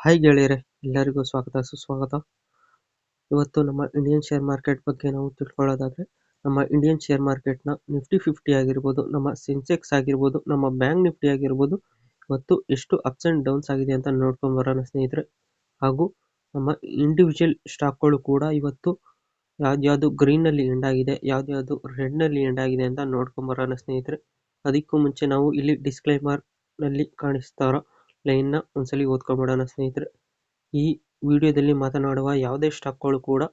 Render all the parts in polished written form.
Hi ಗೆಳೆಯರೆ, ಎಲ್ಲರಿಗೂ ಸ್ವಾಗತ ಸುಸ್ವಾಗತ. ಇವತ್ತು ನಮ್ಮ ಇಂಡಿಯನ್ ಶೇರ್ ಮಾರ್ಕೆಟ್ ಬಗ್ಗೆ ನಾವು ತಿಳ್ಕೊಳ್ಳೋದಾದ್ರೆ, ನಮ್ಮ ಇಂಡಿಯನ್ ಶೇರ್ ಮಾರ್ಕೆಟ್ನ ನಿಫ್ಟಿ 50 ಆಗಿರ್ಬೋದು, ನಮ್ಮ ಸೆನ್ಸೆಕ್ಸ್ ಆಗಿರ್ಬೋದು, ನಮ್ಮ ಬ್ಯಾಂಕ್ ನಿಫ್ಟಿ ಆಗಿರ್ಬೋದು, ಇವತ್ತು ಎಷ್ಟು ಅಪ್ಸ್ ಅಂಡ್ ಡೌನ್ಸ್ ಆಗಿದೆ ಅಂತ ನೋಡ್ಕೊಂಡು ಬರೋಣ ಸ್ನೇಹಿತರೆ. ಹಾಗೂ ನಮ್ಮ ಇಂಡಿವಿಜುವಲ್ ಸ್ಟಾಕ್ಗಳು ಕೂಡ ಇವತ್ತು ಯಾವ್ದ್ಯಾವ್ದು ಗ್ರೀನಲ್ಲಿ ಎಂಡ್ ಆಗಿದೆ, ಯಾವ್ದ್ಯಾವ್ದು ರೆಡ್ನಲ್ಲಿ ಎಂಡ್ ಆಗಿದೆ ಅಂತ ನೋಡ್ಕೊಂಡು ಬರೋಣ ಸ್ನೇಹಿತರೆ. ಅದಕ್ಕೂ ಮುಂಚೆ ನಾವು ಇಲ್ಲಿ ಡಿಸ್ಕ್ಲೈಮರ್ ನಲ್ಲಿ ಕಾಣಿಸ್ತಾರೋ ಲೈನ್ನ ಒಂದ್ಸಲಿ ಓದ್ಕೊಂಡ್ಬಿಡೋಣ ಸ್ನೇಹಿತರೆ. ಈ ವಿಡಿಯೋದಲ್ಲಿ ಮಾತನಾಡುವ ಯಾವುದೇ ಸ್ಟಾಕ್ಗಳು ಕೂಡ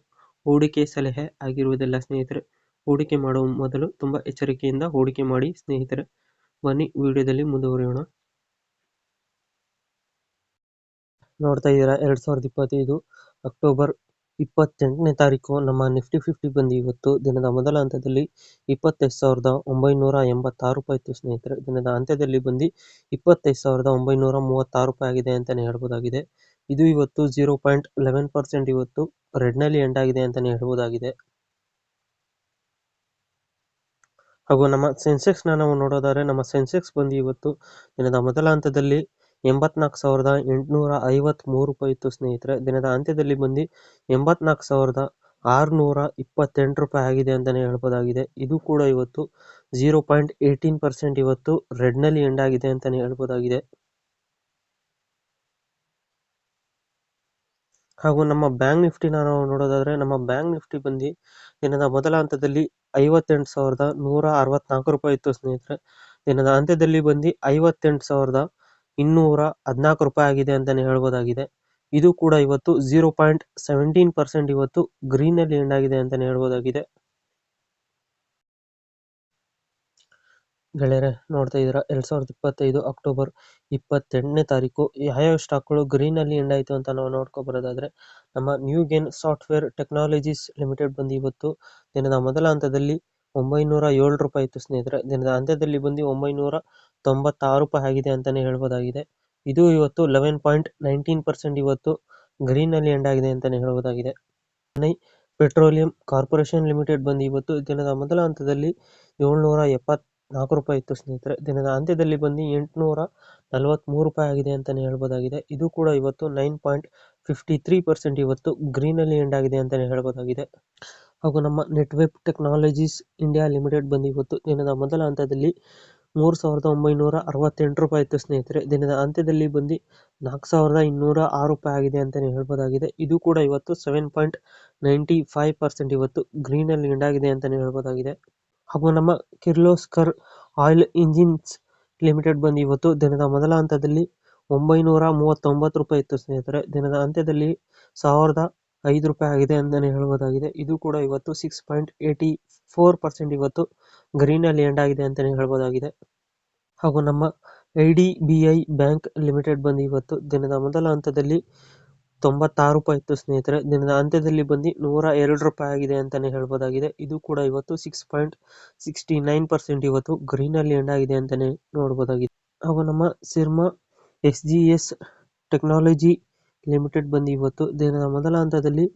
ಹೂಡಿಕೆ ಸಲಹೆ ಆಗಿರುವುದಿಲ್ಲ ಸ್ನೇಹಿತರೆ. ಹೂಡಿಕೆ ಮಾಡುವ ಮೊದಲು ತುಂಬಾ ಎಚ್ಚರಿಕೆಯಿಂದ ಹೂಡಿಕೆ ಮಾಡಿ ಸ್ನೇಹಿತರೆ. ಬನ್ನಿ ವಿಡಿಯೋದಲ್ಲಿ ಮುಂದುವರಿಯೋಣ. ನೋಡ್ತಾ ಇದ್ದೀರಾ 2025 ಅಕ್ಟೋಬರ್ 28ನೇ ತಾರೀಕು ನಮ್ಮ ನಿಫ್ಟಿ 50 ಬಂದು ಇವತ್ತು ದಿನದ ಮೊದಲ ಹಂತದಲ್ಲಿ 25,986 ರೂಪಾಯಿ ಇತ್ತು ಸ್ನೇಹಿತರೆ. ದಿನದ ಅಂತ್ಯದಲ್ಲಿ ಬಂದು 25,936 ರೂಪಾಯಿ ಆಗಿದೆ ಅಂತಾನೆ ಹೇಳ್ಬೋದಾಗಿದೆ. ಇದು ಇವತ್ತು 0.11% ಇವತ್ತು ರೆಡ್ನಲ್ಲಿ ಎಂಡ್ ಆಗಿದೆ ಅಂತಾನೆ ಹೇಳ್ಬೋದಾಗಿದೆ. ಹಾಗೂ ನಮ್ಮ ಸೆನ್ಸೆಕ್ಸ್ನ ನಾವು ನೋಡೋದಾದ್ರೆ, ನಮ್ಮ ಸೆನ್ಸೆಕ್ಸ್ ಬಂದು ಇವತ್ತು ದಿನದ ಮೊದಲ ಹಂತದಲ್ಲಿ 84,853 ರೂಪಾಯಿ ಇತ್ತು ಸ್ನೇಹಿತರೆ. ದಿನದ ಅಂತ್ಯದಲ್ಲಿ ಬಂದು 84,628 ರೂಪಾಯಿ ಆಗಿದೆ ಅಂತಾನೆ ಹೇಳ್ಬೋದಾಗಿದೆ. ಇದು ಕೂಡ ಇವತ್ತು 0.18% ಇವತ್ತು ರೆಡ್ನಲ್ಲಿ ಎಂಡ್ ಆಗಿದೆ ಅಂತಾನೆ ಹೇಳ್ಬೋದಾಗಿದೆ. ಹಾಗೂ ನಮ್ಮ ಬ್ಯಾಂಕ್ ನಿಫ್ಟಿನ ನಾವು ನೋಡೋದಾದ್ರೆ, ನಮ್ಮ ಬ್ಯಾಂಕ್ ನಿಫ್ಟಿ ಬಂದು ದಿನದ ಮೊದಲ ಹಂತದಲ್ಲಿ 58,164 ರೂಪಾಯಿ ಇತ್ತು ಸ್ನೇಹಿತರೆ. ದಿನದ ಅಂತ್ಯದಲ್ಲಿ ಬಂದು 58,214 ರೂಪಾಯಿ ಆಗಿದೆ ಅಂತಾನೆ ಹೇಳ್ಬೋದಾಗಿದೆ. ಇದು ಕೂಡ ಇವತ್ತು 0.17% ಇವತ್ತು ಗ್ರೀನಲ್ಲಿ ಎಂಡ್ ಆಗಿದೆ ಅಂತಾನೆ ಹೇಳ್ಬೋದಾಗಿದೆ. ಗೆಳೆಯರೆ, ನೋಡ್ತಾ ಇದ್ದೀರಾ 2025 ಅಕ್ಟೋಬರ್ 28ನೇ ತಾರೀಕು ಯಾವ್ಯಾವ ಸ್ಟಾಕ್ಗಳು ಗ್ರೀನಲ್ಲಿ ಎಂಡ್ ಆಯಿತು ಅಂತ ನಾವು ನೋಡ್ಕೊಬರೋದಾದ್ರೆ, ನಮ್ಮ ನ್ಯೂಗೆನ್ ಸಾಫ್ಟ್ವೇರ್ ಟೆಕ್ನಾಲಜೀಸ್ ಲಿಮಿಟೆಡ್ ಬಂದು ಇವತ್ತು ದಿನದ ಮೊದಲ ಹಂತದಲ್ಲಿ 907 ರೂಪಾಯಿ ಇತ್ತು ಸ್ನೇಹಿತರೆ. ದಿನದ ಅಂತ್ಯದಲ್ಲಿ ಬಂದು 996 ರೂಪಾಯಿ ಆಗಿದೆ ಅಂತಾನೆ ಹೇಳ್ಬೋದಾಗಿದೆ. ಇದು ಇವತ್ತು 11.19% ಇವತ್ತು ಗ್ರೀನಲ್ಲಿ ಎಂಡ್ ಆಗಿದೆ ಅಂತಾನೆ ಹೇಳ್ಬೋದಾಗಿದೆ. ಚೆನ್ನೈ ಪೆಟ್ರೋಲಿಯಂ ಕಾರ್ಪೊರೇಷನ್ ಲಿಮಿಟೆಡ್ ಬಂದು ಇವತ್ತು ದಿನದ ಮೊದಲ ಹಂತದಲ್ಲಿ 774 ರೂಪಾಯಿ ಇತ್ತು ಸ್ನೇಹಿತರೆ. ದಿನದ ಅಂತ್ಯದಲ್ಲಿ ಬಂದು 843 ರೂಪಾಯಿ ಆಗಿದೆ ಅಂತಾನೆ ಹೇಳ್ಬೋದಾಗಿದೆ. ಇದು ಕೂಡ ಇವತ್ತು 9.53% ಇವತ್ತು ಗ್ರೀನಲ್ಲಿ ಎಂಡ್ ಆಗಿದೆ ಅಂತಾನೆ ಹೇಳ್ಬೋದಾಗಿದೆ. ಹಾಗೂ ನಮ್ಮ ನೆಟ್ವೆಬ್ ಟೆಕ್ನಾಲಜೀಸ್ ಇಂಡಿಯಾ ಲಿಮಿಟೆಡ್ ಬಂದು ಇವತ್ತು ದಿನದ ಮೊದಲ ಹಂತದಲ್ಲಿ 3,968 ರೂಪಾಯಿ ಇತ್ತು ಸ್ನೇಹಿತರೆ. ದಿನದ ಅಂತ್ಯದಲ್ಲಿ ಬಂದು 4,206 ರೂಪಾಯಿ ಆಗಿದೆ ಅಂತಾನೆ ಹೇಳ್ಬೋದಾಗಿದೆ. ಇದು ಕೂಡ ಇವತ್ತು 7.95% ಇವತ್ತು ಗ್ರೀನಲ್ಲಿ ಎಂಡ್ ಆಗಿದೆ ಅಂತಾನೆ ಹೇಳ್ಬೋದಾಗಿದೆ. ಹಾಗೂ ನಮ್ಮ ಕಿರ್ಲೋಸ್ಕರ್ ಆಯಿಲ್ ಇಂಜಿನ್ಸ್ ಲಿಮಿಟೆಡ್ ಬಂದು ಇವತ್ತು ದಿನದ ಮೊದಲ ಹಂತದಲ್ಲಿ 939 ರೂಪಾಯಿ ಇತ್ತು ಸ್ನೇಹಿತರೆ. ದಿನದ ಅಂತ್ಯದಲ್ಲಿ 1,005 ರೂಪಾಯಿ ಆಗಿದೆ ಅಂತಾನೆ ಹೇಳ್ಬೋದಾಗಿದೆ. ಇದು ಕೂಡ ಇವತ್ತು 6.84% ಇವತ್ತು ಗ್ರೀನಲ್ಲಿ ಎಂಡ್ ಆಗಿದೆ ಅಂತಾನೆ ಹೇಳ್ಬೋದಾಗಿದೆ. ಹಾಗೂ ನಮ್ಮ IDBI ಬ್ಯಾಂಕ್ ಲಿಮಿಟೆಡ್ ಬಂದು ಇವತ್ತು ದಿನದ ಮೊದಲ ಹಂತದಲ್ಲಿ 96 ರೂಪಾಯಿ ಇತ್ತು ಸ್ನೇಹಿತರೆ. ದಿನದ ಅಂತ್ಯದಲ್ಲಿ ಬಂದು 102 ರೂಪಾಯಿ ಆಗಿದೆ ಅಂತಾನೆ ಹೇಳ್ಬೋದಾಗಿದೆ. ಇದು ಕೂಡ ಇವತ್ತು 6.69% ಇವತ್ತು ಗ್ರೀನಲ್ಲಿ ಎಂಡ್ ಆಗಿದೆ ಅಂತಾನೆ ನೋಡ್ಬೋದಾಗಿದೆ. ಹಾಗೂ ನಮ್ಮ ಸಿರ್ಮಾ SGS ಟೆಕ್ನಾಲಜಿ ಲಿಮಿಟೆಡ್ ಬಂದು ಇವತ್ತು ದಿನದ ಮೊದಲ ಹಂತದಲ್ಲಿ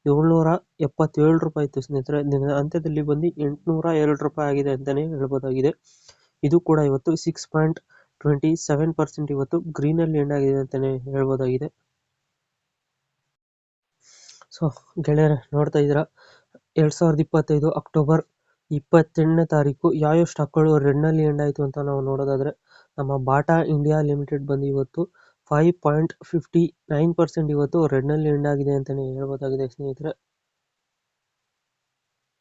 777 ರೂಪಾಯಿ ಇತ್ತು ಸ್ನೇಹಿತರೆ. ದಿನದ ಅಂತ್ಯದಲ್ಲಿ ಬಂದು 802 ರೂಪಾಯಿ ಆಗಿದೆ ಅಂತಾನೆ ಹೇಳ್ಬೋದಾಗಿದೆ. ಇದು ಕೂಡ ಇವತ್ತು 6.27% ಇವತ್ತು ಗ್ರೀನಲ್ಲಿ ಎಂಡ್ ಆಗಿದೆ ಅಂತಾನೆ ಹೇಳ್ಬೋದಾಗಿದೆ. ಸೊ ಗೆಳೆಯರೆ, ನೋಡ್ತಾ ಇದ್ದೀರಾ 2025 ಅಕ್ಟೋಬರ್ 28ನೇ ತಾರೀಕು ಯಾವ್ಯಾವ ಸ್ಟಾಕ್ಗಳು ರೆಡ್ನಲ್ಲಿ ಎಂಡ್ ಆಯಿತು ಅಂತ ನಾವು ನೋಡೋದಾದ್ರೆ, ನಮ್ಮ ಬಾಟಾ ಇಂಡಿಯಾ ಲಿಮಿಟೆಡ್ ಬಂದು ಇವತ್ತು 5.59% ಇವತ್ತು ರೆಡ್ನಲ್ಲಿ ಎಂಡ್ ಆಗಿದೆ ಅಂತಾನೆ ಹೇಳ್ಬೋದಾಗಿದೆ ಸ್ನೇಹಿತರೆ.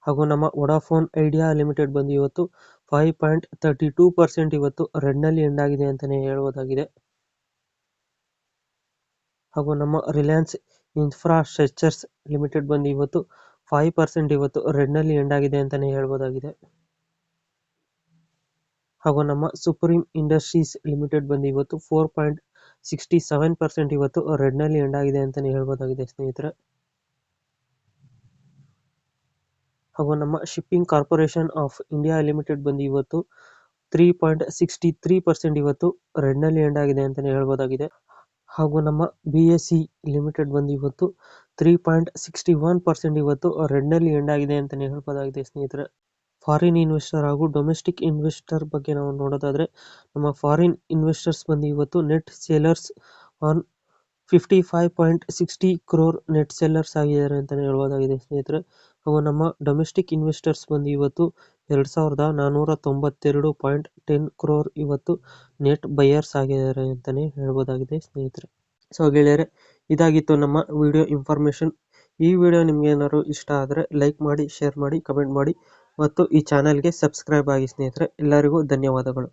ಹಾಗೂ ನಮ್ಮ ವೊಡಾಫೋನ್ ಐಡಿಯಾ ಲಿಮಿಟೆಡ್ ಬಂದು ಇವತ್ತು 5.32% ಇವತ್ತು ರೆಡ್ನಲ್ಲಿ ಎಂಡ್ ಆಗಿದೆ ಅಂತಾನೆ ಹೇಳ್ಬೋದಾಗಿದೆ. ಹಾಗೂ ನಮ್ಮ ರಿಲಯನ್ಸ್ ಇನ್ಫ್ರಾಸ್ಟ್ರಕ್ಚರ್ಸ್ ಲಿಮಿಟೆಡ್ ಬಂದು ಇವತ್ತು 5% ಇವತ್ತು ರೆಡ್ನಲ್ಲಿ ಎಂಡ್ ಆಗಿದೆ ಅಂತಾನೆ ಹೇಳ್ಬೋದಾಗಿದೆ. ಹಾಗೂ ನಮ್ಮ ಸುಪ್ರೀಂ ಇಂಡಸ್ಟ್ರೀಸ್ ಲಿಮಿಟೆಡ್ ಬಂದು ಇವತ್ತು 4.67% ಇವತ್ತು ರೆಡ್ನಲ್ಲಿ ಎಂಡ್ ಆಗಿದೆ ಅಂತಾನೆ ಹೇಳ್ಬೋದಾಗಿದೆ ಸ್ನೇಹಿತರೆ. ಹಾಗೂ ನಮ್ಮ shipping corporation of India limited ಬಂದು ಇವತ್ತು 3.63% ಇವತ್ತು ರೆಡ್ನಲ್ಲಿ ಎಂಡ್ ಆಗಿದೆ ಅಂತಾನೆ ಹೇಳ್ಬೋದಾಗಿದೆ. ಹಾಗೂ ನಮ್ಮ BSE ಲಿಮಿಟೆಡ್ ಬಂದು ಇವತ್ತು 3.61% ಇವತ್ತು ರೆಡ್ನಲ್ಲಿ ಎಂಡ್ ಆಗಿದೆ ಅಂತಾನೆ ಹೇಳ್ಬೋದಾಗಿದೆ ಸ್ನೇಹಿತರೆ. ಫಾರಿನ್ ಇನ್ವೆಸ್ಟರ್ ಹಾಗೂ ಡೊಮೆಸ್ಟಿಕ್ ಇನ್ವೆಸ್ಟರ್ ಬಗ್ಗೆ ನಾವು ನೋಡೋದಾದ್ರೆ, ನಮ್ಮ ಫಾರಿನ್ ಇನ್ವೆಸ್ಟರ್ಸ್ ಬಂದು ಇವತ್ತು net sailors on 55.60 crore net sellers ಆಗಿದ್ದಾರೆ ಅಂತಲೇ ಹೇಳ್ಬೋದಾಗಿದೆ ಸ್ನೇಹಿತರೆ. ಹಾಗೂ ನಮ್ಮ ಡೊಮೆಸ್ಟಿಕ್ ಇನ್ವೆಸ್ಟರ್ಸ್ ಬಂದು ಇವತ್ತು 2492.10 crore ಇವತ್ತು ನೆಟ್ ಬೈಯರ್ಸ್ ಆಗಿದ್ದಾರೆ ಅಂತಲೇ ಹೇಳ್ಬೋದಾಗಿದೆ ಸ್ನೇಹಿತರೆ. ಸೊ ಗೆಳೆಯರೆ, ಇದಾಗಿತ್ತು ನಮ್ಮ ವಿಡಿಯೋ ಇನ್ಫಾರ್ಮೇಷನ್. ಈ ವಿಡಿಯೋ ನಿಮ್ಗೆ ಏನಾದ್ರು ಇಷ್ಟ ಆದರೆ ಲೈಕ್ ಮಾಡಿ, ಶೇರ್ ಮಾಡಿ, ಕಮೆಂಟ್ ಮಾಡಿ ಮತ್ತು ಈ ಚಾನಲ್ಗೆ ಸಬ್ಸ್ಕ್ರೈಬ್ ಆಗಿ ಸ್ನೇಹಿತರೆ. ಎಲ್ಲರಿಗೂ ಧನ್ಯವಾದಗಳು.